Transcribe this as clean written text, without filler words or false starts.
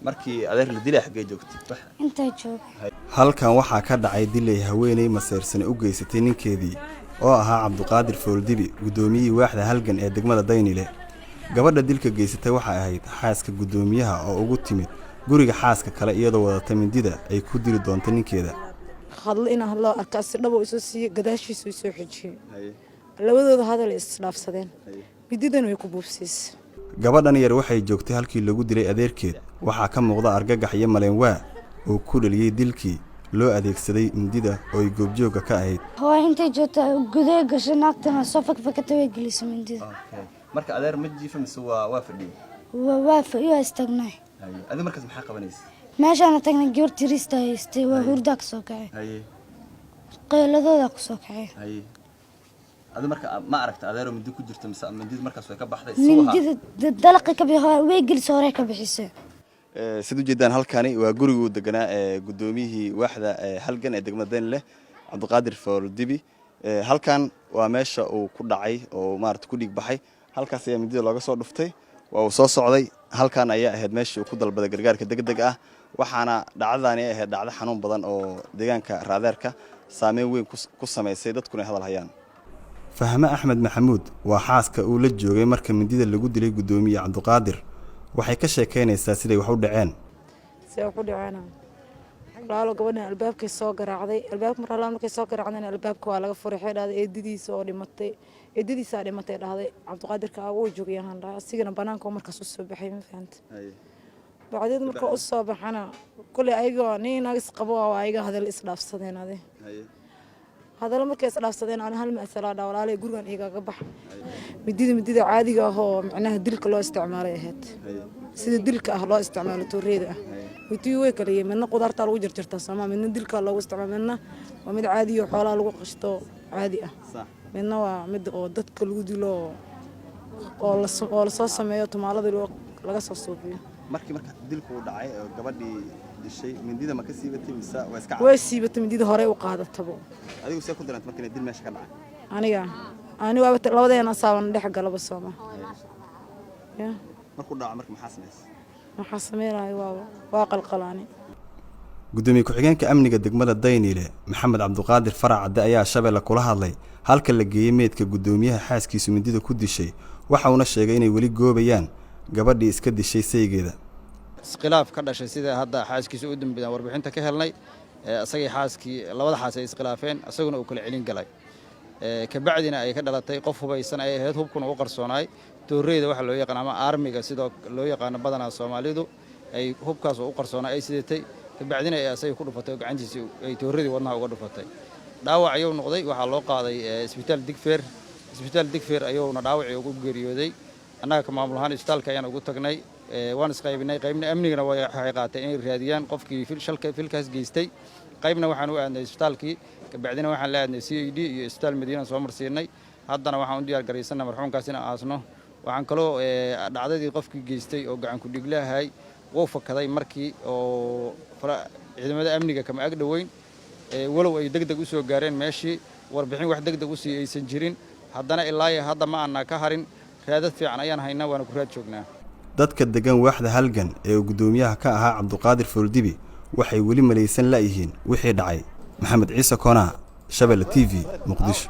markii adeer la dilay xagee joogtay inta joog halkan waxaa ka dhacay dilay haweeney maseersan u geysatay ninkeedii oo ahaa Cabduqaadir Fooldibi gudoomiyihii waaxda halgan ee degmada Daynile gabadha dilka geysatay waxay ahayd xaaska gudoomiyaha oo ugu timid guriga xaaska kale iyadoo wadata mindida ay ku dili doonto ninkeeda hadal in hadlo arkaas dhabo isu si gadaashiisu soo xijiyay labadooda hadal isdhaafsadeen mididan way ku buufsiis gabadhan yar waxay joogtay halkii lagu dilay adeerkeed waxaa ka muuqda argagax iyo maleen waa oo ku dhaliyay dilkii loo adeegsaday mindida oo ay goobjooga ka ahayd waa intay joogtay gudaha gashay naagtana soo fakfakatay way gelisay mindida marka adeer ma jiifo mise waa fadhiyo waa fadhiyo istagnay adi markaas maxaa qabanaysaa meeshaan tagnay gabartii rista haystay waa hurda ka soo kacay qeyladooda ku soo kacay adi marka ma aragta adeero mindi ku jirto mise mindida markaas way ka baxday mindida dalaqi ka bixay way gelisay hore ka bixisay sidoo jeedaan halkani waa gurigu deganaa gudoomiyihii waaxda halgan ee degmada Daynile Cabduqaadir Fooldibi halkan waa meesha uu ku dhacay oo maarta ku dhig baxay halkaas ayaa mindida looga soo dhuftay waa uu soo socday halkan ayaa ahayd meeshii uu ku dalbaday gargaarka degdeg ah waxaana dhacdadani ahayd dhacdo xanuun badan oo deegaanka raadeerka saameyn weyn ku sameysay dadkuna hadal hayaan Fahma Axmed Maxamuud waa xaaska uu la joogay marka mindida lagu dilay gudoomiye Cabduqaadir waxay ka sheekeynaysaa siday wax u dhaceen sidoo ku dhacayna laalo gabadha albaabkay soo garaacday albaabka markay soo garaacdana albaabka waa laga furay xeedhaday eedidiisa oo dhimatay eedidiisa dhimatay dhahday Cabduqaadirka uu joogay ahaan asigana banaanka markaas u soo baxay ma fahantay bacdeed marka u soo baxana kulli ayaga ninaagis qabo waa ayaga hadal isdhaafsadeen ade hadal markay isdhaafsadeen aan hal mas'ala walaalay gurigan iiga bax midida caadiga ah oo macnaha dilka loo isticmaalay ahayd sida dilka ah loo isticmaalo tooreeda ah midii way kala yeemana qudarta lagu jarjartaa Soomaa midna dilka loogu isticmaalna waa mid caadi ah xoolaha lagu qashto caadi ah midna waa mid oo dadka lagu dilo oo la soo sameeyo tumaalada laga soo suubiyo markii dilku uu dhacay gabadhii dishay mindida ma ka siibatay mise waa iska way siibatay mindida hore u qaadatabo adigu see ku dirantay markii dil meesha ka dhacay aniga waa labadeena saaban dhex galaba Soomaa markuu dhaco markii maxaa sameeyay waa qalqalaani gudoomiye ku-xigeenka amniga degmada Daynile Maxamed Cabduqaadir Faracade ayaa Shabeelle kula hadlay halka la geeyay meedka gudoomiyaha xaaskiisu mindida ku dishay waxa uu sheegay inay wali goobayaan gabadhii iska dishay saygeeda isqilaaf ka dhashay sida hadda xaaskiisu u dambeeyay warbixinta ka helnay asagii xaaskii labada xaas ay isqilaafeen asaguna uu kala celin galay ka bacdina ay ka dhalatay qof hubaysan ay ahayd hubkuna u qarsoonaay tooreeda waxa loo yaqaan ama armiga sidoo loo yaqaan badana Soomaalidu ay hubkaas u qarsoonaa ay sidatay ka bacdina ay asay ku dhufatay gacantiisa ay tooreedii wadnaha uga dhufatay dhaawac ayuu noqday waxa loo qaaday isbitaal Digfeer ayuuna dhaawacii ugu geeriyooday annaga ka maamul ahaan isbitaalka ayaan ugu tagnay waan isqaybinay qaybna amnigana waxay qaateen inay raadiyaan qofkii filkaas geystay qaybna waxaan u aadnay isbitaalkii ka bacdina waxaan la aadnay CID iyo isbitaal Madiina soo marsiinay haddana waxaan u diyaar gareysanaa marxuumkaas in aasno waxaan kaloo dhacdadii qofkii geystay oo gacan ku dhiglahay wuu fakaday markii oo ciidamada amniga kama ag dhaweyn walow ay degdeg u soo gaareen meeshii warbixin wax degdeg u sii aysan jirin haddana ilaa hadda ma aanna ka harin raadad fiican ayaan haynaa waana ku raad joognaa dadka degan waaxda halgan ee gudoomiyaha ka ahaa Cabduqaadir Fooldibi waxay wali malaysan la yihiin wixii dhacay Maxamed Ciise Koona Shabeelle TV Muqdisho